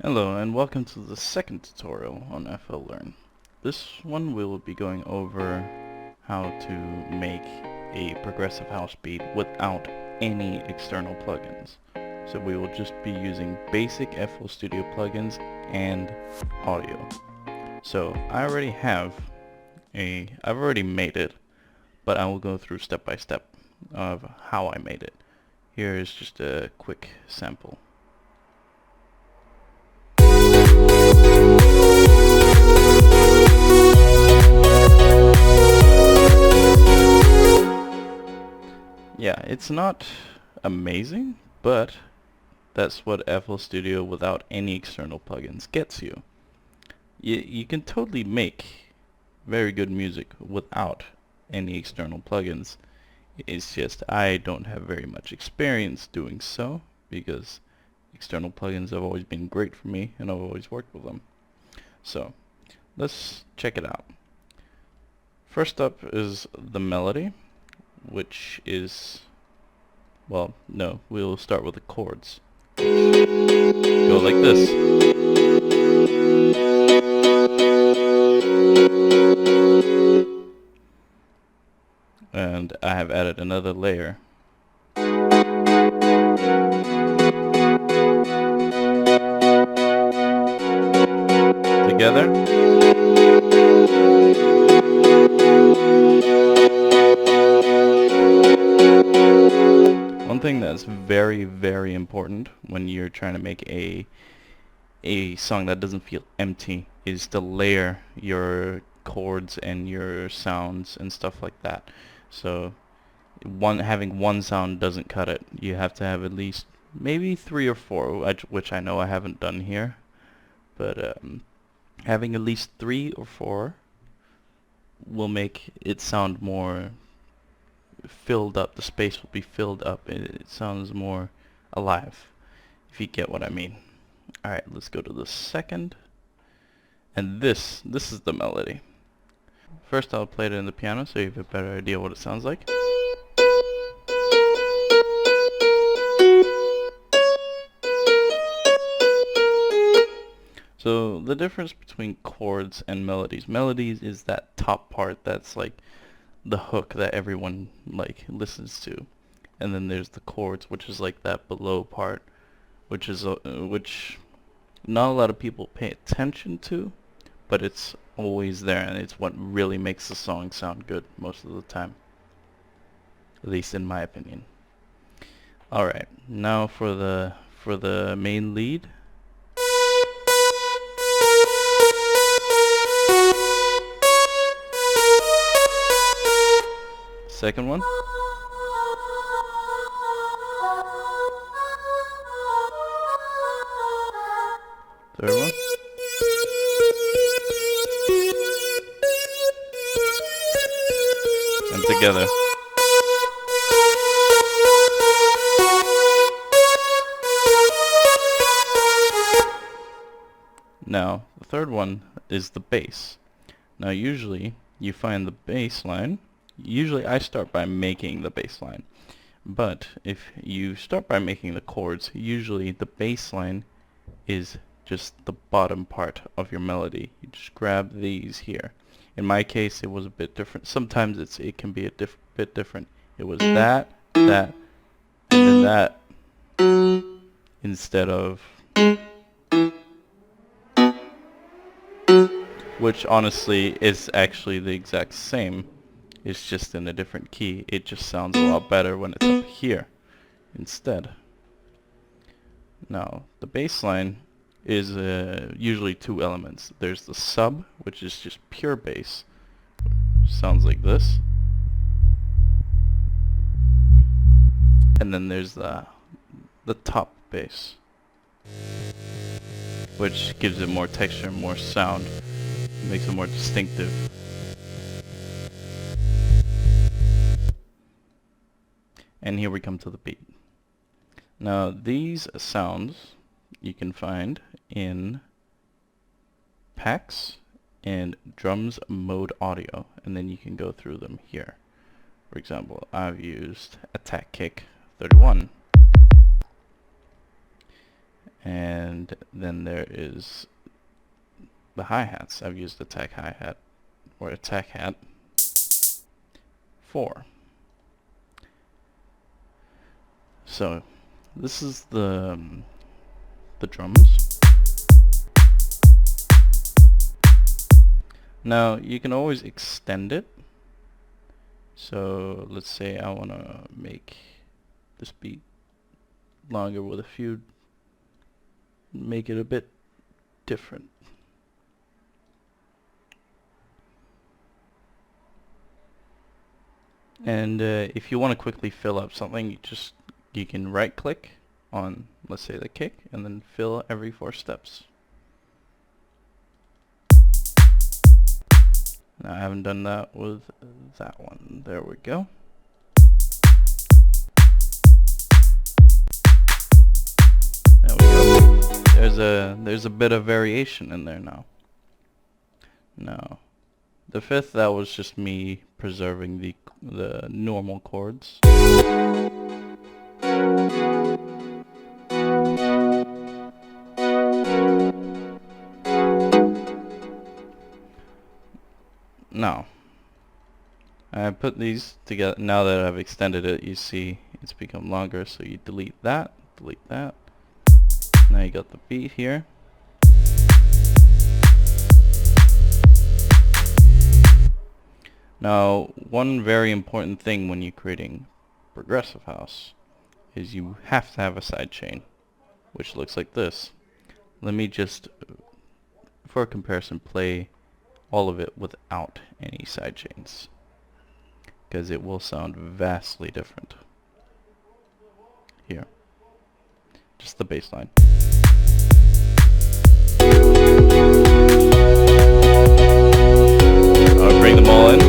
Hello and welcome to the second tutorial on FLearn. This one we will be going over how to make a progressive house beat without any external plugins. So we will just be using basic FL Studio plugins and audio. So I've already made it, but I will go through step by step of how I made it. Here is just a quick sample. Yeah, it's not amazing, but that's what FL Studio without any external plugins gets you. You can totally make very good music without any external plugins. It's just I don't have very much experience doing so because external plugins have always been great for me and I've always worked with them. So let's check it out. First up is the melody, which is, well, no, we'll start with the chords. Go like this. And I have added another layer. Together. One thing that's very, very important when you're trying to make a song that doesn't feel empty is to layer your chords and your sounds and stuff like that. So having one sound doesn't cut it. You have to have at least maybe 3 or 4, which I know I haven't done here, but having at least 3 or 4 will make it sound more filled up. The space will be filled up. It sounds more alive, if you get what I mean. Alright, let's go to the second. And this is the melody. First I'll play it in the piano so you have a better idea what it sounds like. So the difference between chords and melodies. Melodies is that top part that's like the hook that everyone like listens to. And then there's the chords, which is like that below part, which is which not a lot of people pay attention to, but it's always there, and it's what really makes the song sound good most of the time, at least in my opinion. Alright, now for the main lead. Second one. Third one. And together. Now, the third one is the bass. Now usually you find the bass line. Usually I start by making the bass line. But if you start by making the chords, usually the bass line is just the bottom part of your melody. You just grab these here. In my case it was a bit different. Sometimes it can be a bit different. It was that, and then that, instead of, which honestly is actually the exact same. It's just in a different key. It just sounds a lot better when it's up here instead. Now the bass line is usually 2 elements. There's the sub, which is just pure bass. Sounds like this. And then there's the top bass, which gives it more texture, more sound, makes it more distinctive. And here we come to the beat. Now these sounds you can find in packs and drums mode audio, and then you can go through them here. For example, I've used attack kick 31, And then there is the hi-hats. I've used attack hi-hat or attack hat 4. So this is the drums. Now you can always extend it. So let's say I want to make this beat longer with a few, make it a bit different. And if you want to quickly fill up something, you can right click on, let's say, the kick, and then fill every 4 steps. Now I haven't done that with that one. There we go. There we go. There's a bit of variation in there now. Now, the 5th, that was just me preserving the normal chords. Now, I put these together. Now that I've extended it, you see it's become longer, so you delete that, delete that. Now you got the beat here. Now, one very important thing when you're creating progressive house is you have to have a sidechain, which looks like this. Let me just, for comparison, play all of it without any sidechains, because it will sound vastly different. Here, just the bass line. I'll bring them all in.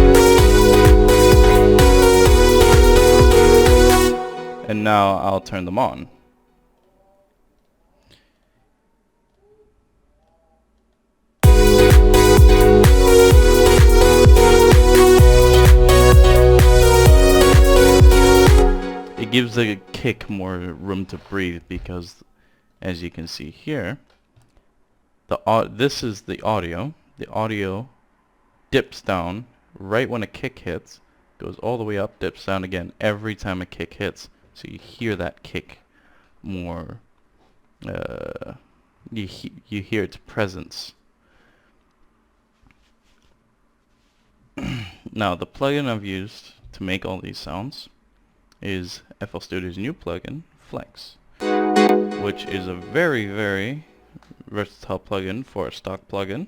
And now I'll turn them on. It gives the kick more room to breathe because, as you can see here, this is the audio. The audio dips down right when a kick hits, goes all the way up, dips down again every time a kick hits. So you hear that kick more. You hear its presence. Now the plugin I've used to make all these sounds is FL Studio's new plugin, Flex, which is a very, very versatile plugin for a stock plugin.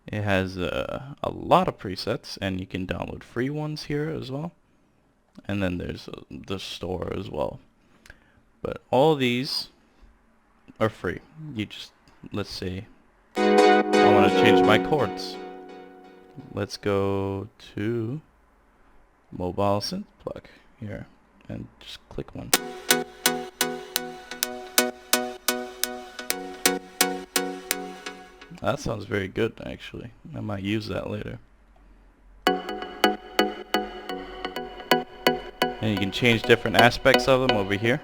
It has a lot of presets, and you can download free ones here as well. And then there's the store as well. But all these are free. You just, let's say, I want to change my chords. Let's go to Mobile Synth Plug here, and just click one. That sounds very good, actually. I might use that later. And you can change different aspects of them over here.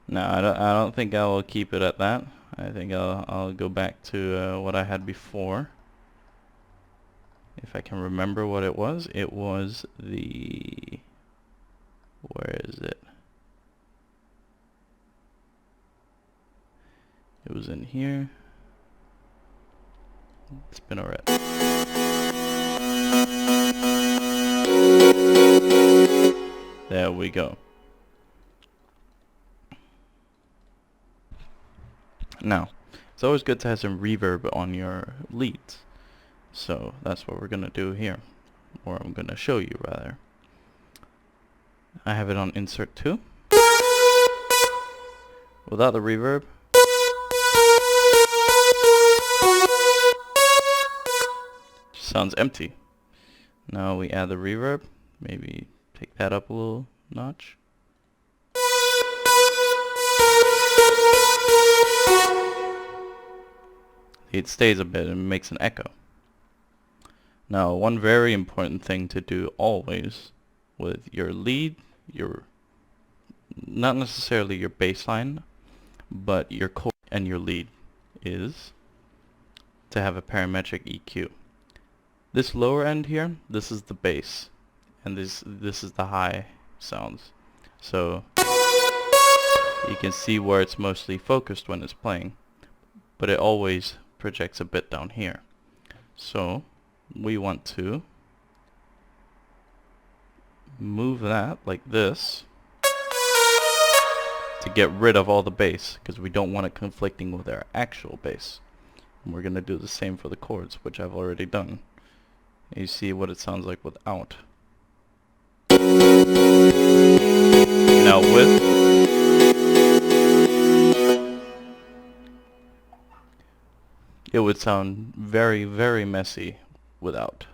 No, I don't think I will keep it at that. I think I'll go back to what I had before. If I can remember what it was the, where is it? It was in here. Spinneret. There we go. Now, it's always good to have some reverb on your leads. So that's what we're going to do here. Or I'm going to show you, rather. I have it on Insert 2. Without the reverb. Just sounds empty. Now we add the reverb. Maybe Take that up a little notch. It stays a bit and makes an echo. Now, one very important thing to do always with your lead, not necessarily your bass line, but your chord and your lead, is to have a parametric EQ. This lower end here, this is the bass, and this is the high sounds. So you can see where it's mostly focused when it's playing, but it always projects a bit down here. So we want to move that like this to get rid of all the bass, because we don't want it conflicting with our actual bass. And we're going to do the same for the chords, which I've already done. And you see what it sounds like without. Now with, it would sound very, very messy without.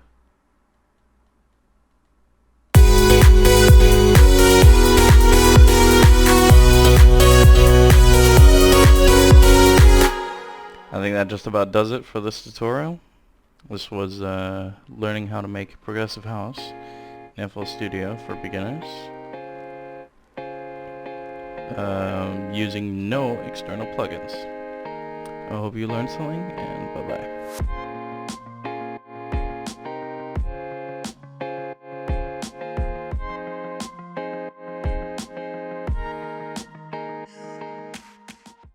I think that just about does it for this tutorial. This was learning how to make progressive house in FL Studio for beginners, using no external plugins. I hope you learned something, and bye-bye.